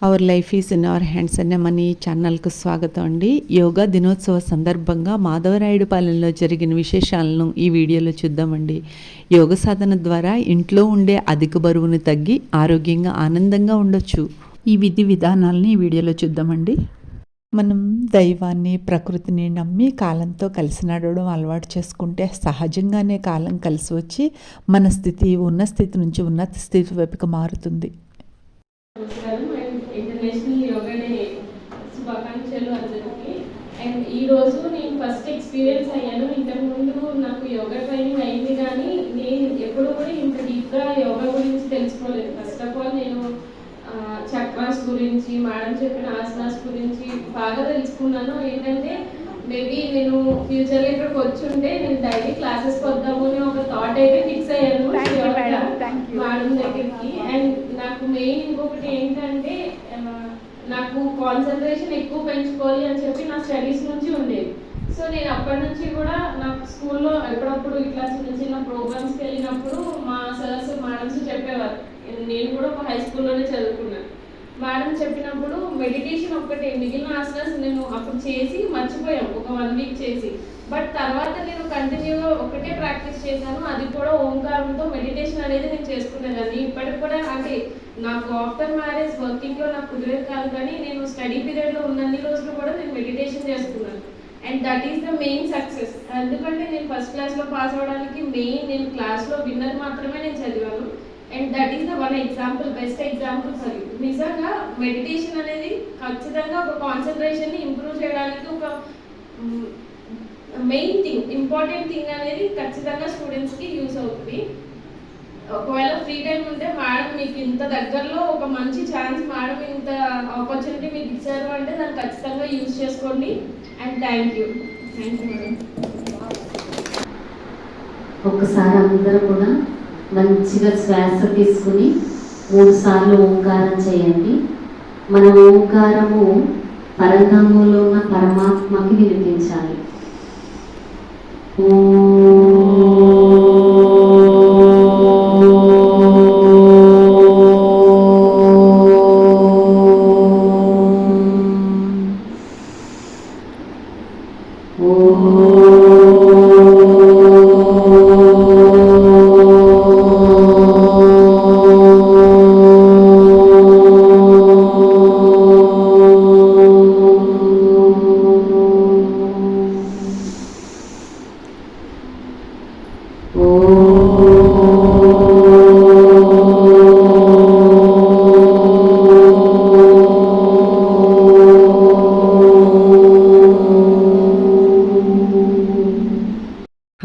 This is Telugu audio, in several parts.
Our life is in our hands అనే మన ఈ ఛానల్కు స్వాగతం అండి. యోగా దినోత్సవ సందర్భంగా మాధవరాయుడుపాలెంలో జరిగిన విశేషాలను ఈ వీడియోలో చూద్దామండి. యోగ సాధన ద్వారా ఇంట్లో ఉండే అధిక బరువును తగ్గి ఆరోగ్యంగా ఆనందంగా ఉండొచ్చు. ఈ విధి విధానాలని ఈ వీడియోలో చూద్దామండి. మనం దైవాన్ని ప్రకృతిని నమ్మి కాలంతో కలిసి నడవడం అలవాటు చేసుకుంటే సహజంగానే కాలం కలిసి వచ్చి మన స్థితి ఉన్న స్థితి నుంచి ఉన్నత స్థితి వైపుకి మారుతుంది. ఇంటర్నేషనల్ యోగా డే శుభాకాంక్షలు అందరికీ. అండ్ ఈరోజు నేను ఫస్ట్ ఎక్స్పీరియన్స్ అయ్యాను. ఇంతకుముందు నాకు యోగా ట్రైనింగ్ అయింది, కానీ నేను ఎప్పుడు కూడా ఇంత డీప్గా యోగా గురించి తెలుసుకోలేదు. ఫస్ట్ ఆఫ్ ఆల్ నేను చక్రాస్ గురించి, మేడం చెప్పిన ఆసనాస్ గురించి బాగా తెలుసుకున్నాను. ఏంటంటే మేబీ నేను ఫ్యూచర్లో ఇక్కడికి వచ్చి ఉంటే నేను డైలీ క్లాసెస్కి వద్దాము అని ఒక థాట్ అయితే ఫిక్స్ అయ్యాను మేడం దగ్గరికి. అండ్ నాకు మెయిన్ ఇంకొకటి ఏంటంటే నాకు కాన్సన్ట్రేషన్ ఎక్కువ పెంచుకోవాలి అని చెప్పి నా స్టడీస్ నుంచి ఉండేది. సో నేను అప్పటి నుంచి కూడా నాకు స్కూల్లో ఎప్పుడప్పుడు ఇట్లా చిన్న చిన్న ప్రోగ్రామ్స్కి వెళ్ళినప్పుడు మా సర్స్ మేడమ్స్ చెప్పేవారు. నేను కూడా ఒక హై స్కూల్లోనే చదువుకున్నాను. మేడం చెప్పినప్పుడు మెడిటేషన్ ఒక్కటే, మిగిలిన ఆసనాస్ నేను అప్పుడు చేసి మర్చిపోయాం ఒక 1 వీక్ చేసి. బట్ తర్వాత నేను కంటిన్యూగా ఒకటే ప్రాక్టీస్ చేశాను, అది కూడా ఓంకారంతో మెడిటేషన్ అనేది నేను చేసుకునేదాన్ని. ఇప్పటికి కూడా అంటే నాకు ఆఫ్టర్ మ్యారేజ్ వర్కింగ్లో నాకు కుదిరేది కాదు, కానీ నేను స్టడీ పీరియడ్లో ఉన్నన్ని రోజులు కూడా నేను మెడిటేషన్ చేసుకున్నాను. And that is the main success. ఎందుకంటే నేను ఫస్ట్ క్లాస్లో పాస్ అవ్వడానికి మెయిన్ నేను క్లాస్లో విన్నర్ మాత్రమే నేను చదివాను. And that is the one example, best example for you. నిజంగా మెడిటేషన్ అనేది ఖచ్చితంగా ఒక కాన్సన్ట్రేషన్ని ఇంప్రూవ్ చేయడానికి ఒక మెయిన్ థింగ్, ఇంపార్టెంట్ థింగ్ అనేది ఖచ్చితంగా స్టూడెంట్స్కి యూజ్ అవుతుంది. ఒకవేళ ఫ్రీ టైం ఉంటే మేడం మీకు ఇంత దగ్గరలో ఒక మంచి ఛాన్స్, మేడం ఇంత ఆపర్చునిటీ మీకు ఇచ్చారు అంటే దాన్ని ఖచ్చితంగా యూజ్ చేసుకోండి. And thank you madam. ఒక్కసారి అందరూ కూడా మంచిగా శ్వాస తీసుకుని 3 సార్లు ఓంకారం చేయండి. మన ఓంకారము పరంధామంలో ఉన్న పరమాత్మకి వినిపించాలి.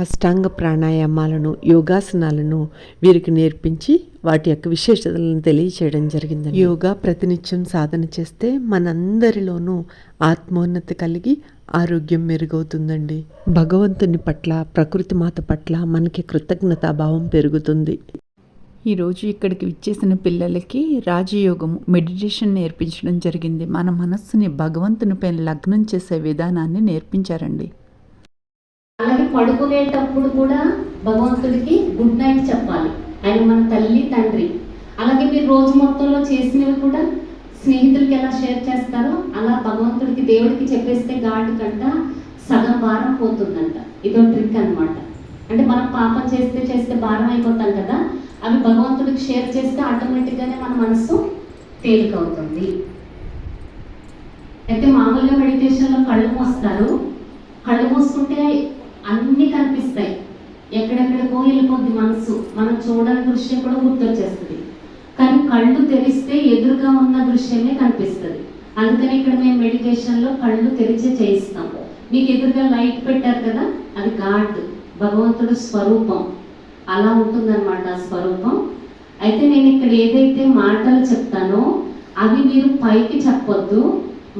అష్టాంగ ప్రాణాయామాలను, యోగాసనాలను వీరికి నేర్పించి వాటి యొక్క విశేషతలను తెలియచేయడం జరిగింది. యోగా ప్రతినిత్యం సాధన చేస్తే మనందరిలోనూ ఆత్మోన్నతి కలిగి ఆరోగ్యం మెరుగవుతుందండి. భగవంతుని పట్ల, ప్రకృతి మాత పట్ల మనకి కృతజ్ఞతాభావం పెరుగుతుంది. ఈరోజు ఇక్కడికి విచ్చేసిన పిల్లలకి రాజయోగము, మెడిటేషన్ నేర్పించడం జరిగింది. మన మనస్సుని భగవంతునిపై లగ్నం చేసే విధానాన్ని నేర్పించారండి. అలాగే పడుకునేటప్పుడు కూడా భగవంతుడికి గుడ్ నైట్ చెప్పాలి. ఆయన మన తల్లి తండ్రి. అలాగే మీరు రోజు మొత్తంలో చేసినవి కూడా స్నేహితులకి ఎలా షేర్ చేస్తారో అలా భగవంతుడికి, దేవుడికి చెప్పేస్తే గాడ్ కంట సగం భారం పోతుందంట. ఇదో ట్రిక్ అనమాట. అంటే మనం పాపం చేస్తే భారం అయిపోతాం కదా, అవి భగవంతుడికి షేర్ చేస్తే ఆటోమేటిక్గానే మన మనసు తేలికవుతుంది. అయితే మామూలుగా మెడిటేషన్లో కళ్ళు మూస్తారు. కళ్ళు మూసుకుంటే అన్నీ కనిపిస్తాయి, ఎక్కడెక్కడికో వెళ్ళిపోద్ది మనసు, మనం చూడని దృశ్యం కూడా గుర్తొచ్చేస్తుంది. కానీ కళ్ళు తెరిస్తే ఎదురుగా ఉన్న దృశ్యమే కనిపిస్తుంది. అందుకని ఇక్కడ మేము మెడిటేషన్లో కళ్ళు తెరిచే చేయిస్తాం. మీకు ఎదురుగా లైట్ పెట్టారు కదా, అది గాడ్, భగవంతుడు స్వరూపం. అలా ఉంటుందన్నమాట ఆ స్వరూపం. అయితే నేను ఇక్కడ ఏదైతే మాటలు చెప్తానో అవి మీరు పైకి చెప్పొద్దు,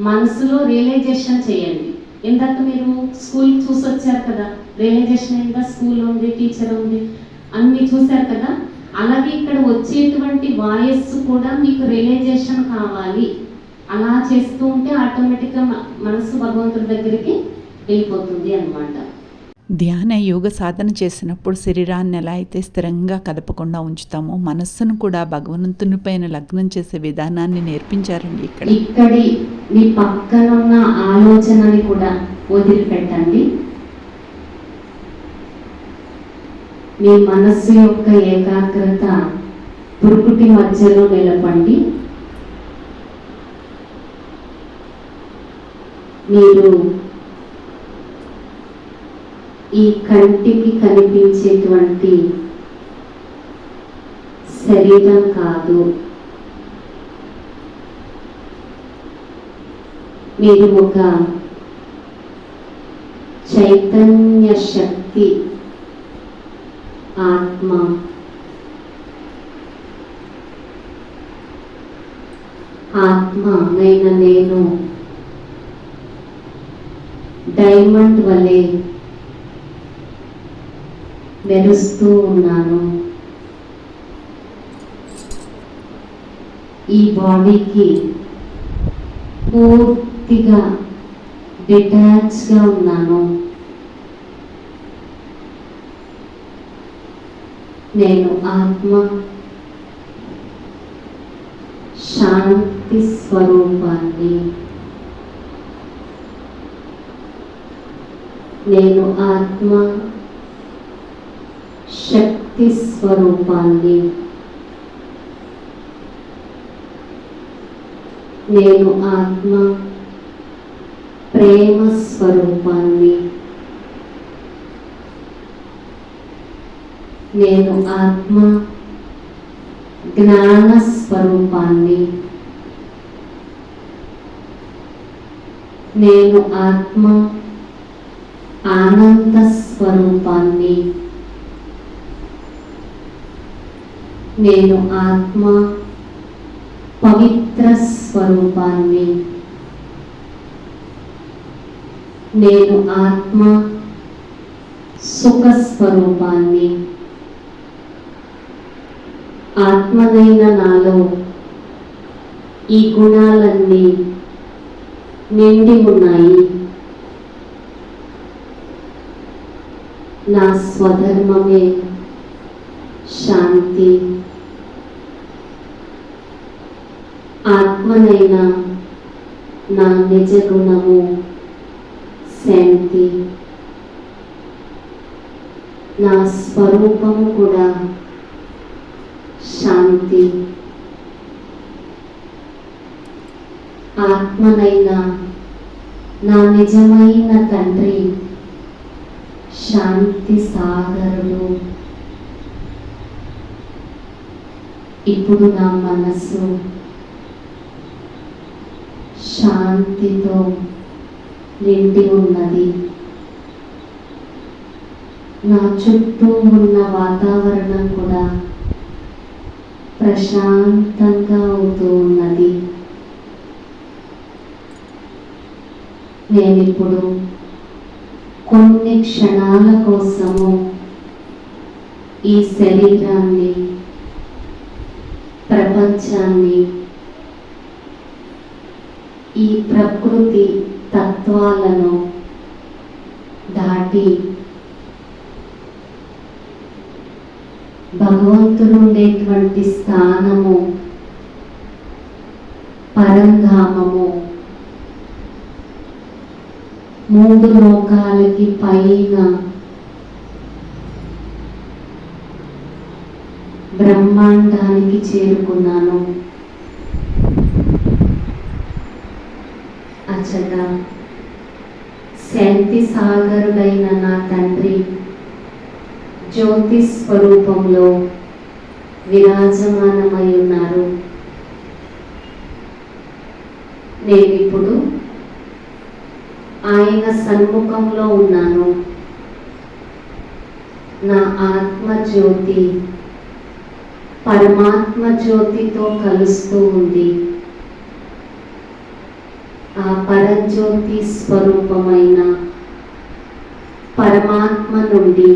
మనసులో రియలైజేషన్ చేయండి. ఇందాక మీరు స్కూల్ చూసి వచ్చారు కదా, రియలైజేషన్ అయిందా, స్కూల్ ఉంది, టీచర్ ఉంది, అన్నీ చూశారు కదా. అలాగే ఇక్కడ వచ్చేటువంటి వాయిస్ కూడా మీకు రియలైజేషన్ కావాలి. అలా చేస్తూ ఉంటే ఆటోమేటిక్గా మనసు భగవంతుడి దగ్గరికి వెళ్ళిపోతుంది అన్నమాట. ధ్యాన యోగ సాధన చేసినప్పుడు శరీరాన్ని ఎలా అయితే స్థిరంగా కదపకుండా ఉంచుతామో మనస్సును కూడా భగవంతుని పైన లగ్నం చేసే విధానాన్ని నేర్పించారండి ఇక్కడ. ఇక్కడి మీ పక్కనున్న ఆలోచనని కూడా వదిలిపెట్టండి. మీ మనస్సు యొక్క ఏకాగ్రత పురుకుటి మధ్యలో నిలపండి. మీరు ఈ కంటికి కనిపించేటువంటి శరీరం కాదు, మీరు ఒక చైతన్య శక్తి ఆత్మ. ఆత్మనైన నేను డైమండ్ వలె మెరుస్తూ ఉన్నాను. ఈ బాడీకి పూర్తిగా డిటాచ్గా ఉన్నాను. నేను ఆత్మ, శాంతి స్వరూపాన్ని. నేను ఆత్మ, శక్తి స్వరూపాన్ని. నేను ఆత్మ, ప్రేమ స్వరూపాన్ని. నేను ఆత్మ, జ్ఞాన స్వరూపాన్ని. నేను ఆత్మ, ఆనంద స్వరూపాన్ని. నేను ఆత్మ, పవిత్ర స్వరూపాన్ని. నేను ఆత్మ, సుఖ స్వరూపాన్ని. ఆత్మనైన నాలో ఈ గుణాలన్నీ నిండి ఉన్నాయి. నా స్వధర్మమే శాంతి. ఆత్మనైన నా నిజ గుణము శాంతి. నా స్వరూపము కూడా శాంతి. ఆత్మనైన నా నిజమైన తండ్రి శాంతి సాగరుడు. ఇప్పుడు నా మనసు శాంతితో నిండి ఉన్నది. నా చుట్టూ ఉన్న వాతావరణం కూడా ప్రశాంతంగా అవుతూ ఉన్నది. నేనిప్పుడు కొన్ని క్షణాల కోసము ఈ శరీరాన్ని, ప్రపంచాన్ని, ఈ ప్రకృతి తత్వాలను దాటి భగవంతుడు ఉండేటువంటి స్థానము, పరంధామము, మూడు లోకాలకి పైన బ్రహ్మాండానికి చేరుకున్నాను. అచ్చట శాంతి సాగరుడైన నా తండ్రి జ్యోతి స్వరూపంలో విరాజమానమై ఉన్నారు. నేనిప్పుడు ఆయన సన్ముఖంలో ఉన్నాను. నా ఆత్మ జ్యోతి పరమాత్మ జ్యోతితో కలుస్తూ ఉంది. ఆ పరజ్యోతి స్వరూపమైన పరమాత్మ నుండి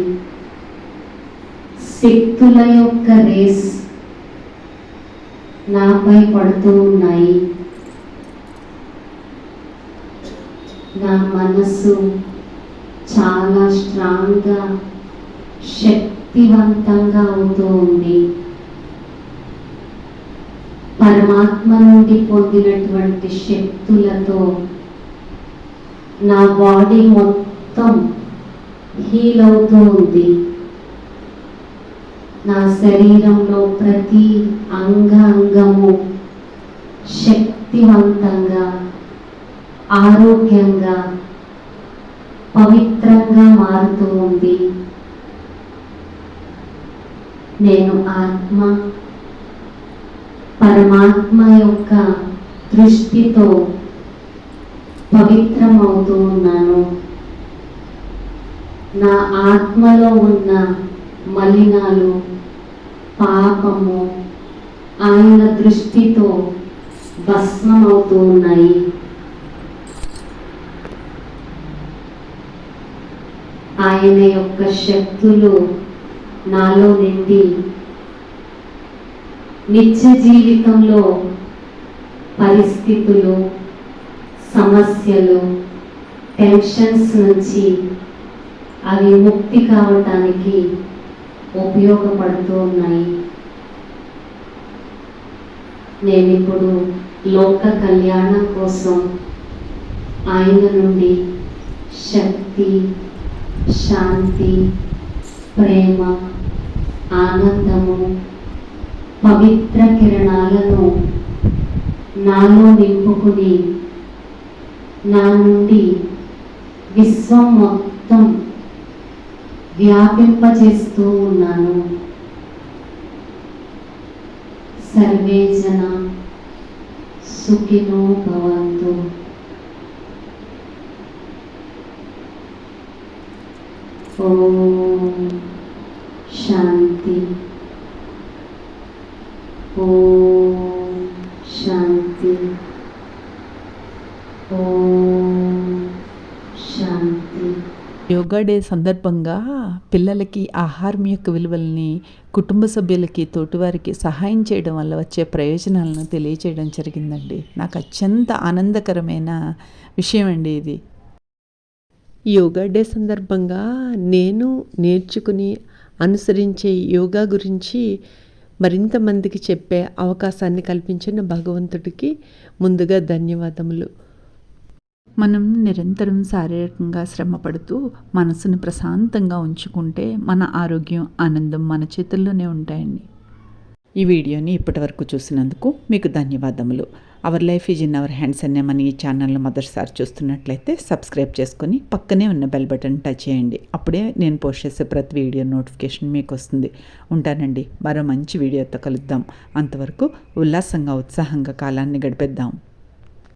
శక్తుల యొక్క రేస్ నాపై పడుతూ ఉన్నాయి. నా మనస్సు చాలా స్ట్రాంగ్గా శక్తివంతంగా అవుతూ ఉంది. పరమాత్మ నుండి పొందినటువంటి శక్తులతో నా బాడీ మొత్తం హీల్ అవుతూ ఉంది. నా శరీరంలో ప్రతి అంగము శక్తివంతంగా, ఆరోగ్యంగా, పవిత్రంగా మారుతూ ఉంది. నేను ఆత్మ పరమాత్మ యొక్క దృష్టితో పవిత్రమవుతూ ఉన్నాను. నా ఆత్మలో ఉన్న మలినాలు, పాపము ఆయన దృష్టితో భస్మమవుతూ ఉన్నాయి. ఆయన యొక్క శక్తులు నాలో నిండి నిత్య జీవితంలో పరిస్థితులు, సమస్యలు, టెన్షన్స్ నుంచి అవి ముక్తి కావటానికి ఉపయోగపడుతూ ఉన్నాయి. నేను ఇప్పుడు లోక కళ్యాణం కోసం ఆయన నుండి శక్తి, శాంతి, ప్రేమ, ఆనందము, పవిత్ర కిరణాలను నాలో నింపుకుని నా నుండి విశ్వం మొత్తం వ్యాపింపజేస్తూ ఉన్నాను. సర్వే జన సుఖినో భవంతు. ఓం శాంతి. ఓం శాంతి. ఓం శాంతి. యోగా డే సందర్భంగా పిల్లలకి ఆహారం యొక్క విలువల్ని, కుటుంబ సభ్యులకి, తోటివారికి సహాయం చేయడం వల్ల వచ్చే ప్రయోజనాలను తెలియచేయడం జరిగిందండి. నాకు అత్యంత ఆనందకరమైన విషయం అండి ఇది. యోగా డే సందర్భంగా నేను నేర్చుకుని అనుసరించే యోగా గురించి మరింత మందికి చెప్పే అవకాశాన్ని కల్పించిన భగవంతుడికి ముందుగా ధన్యవాదములు. మనం నిరంతరం శారీరకంగా శ్రమపడుతూ మనసును ప్రశాంతంగా ఉంచుకుంటే మన ఆరోగ్యం, ఆనందం మన చేతుల్లోనే ఉంటాయండి. ఈ వీడియోని ఇప్పటివరకు చూసినందుకు మీకు ధన్యవాదములు. Our life is in our hands అనే మన ఈ ఛానల్ను మొదటిసారి చూస్తున్నట్లయితే సబ్స్క్రైబ్ చేసుకొని పక్కనే ఉన్న బెల్ బటన్ టచ్ చేయండి. అప్పుడే నేను పోస్ట్ చేసే ప్రతి వీడియో నోటిఫికేషన్ మీకు వస్తుంది. ఉంటానండి. మరో మంచి వీడియోతో కలుద్దాం. అంతవరకు ఉల్లాసంగా, ఉత్సాహంగా కాలాన్ని గడిపేద్దాం.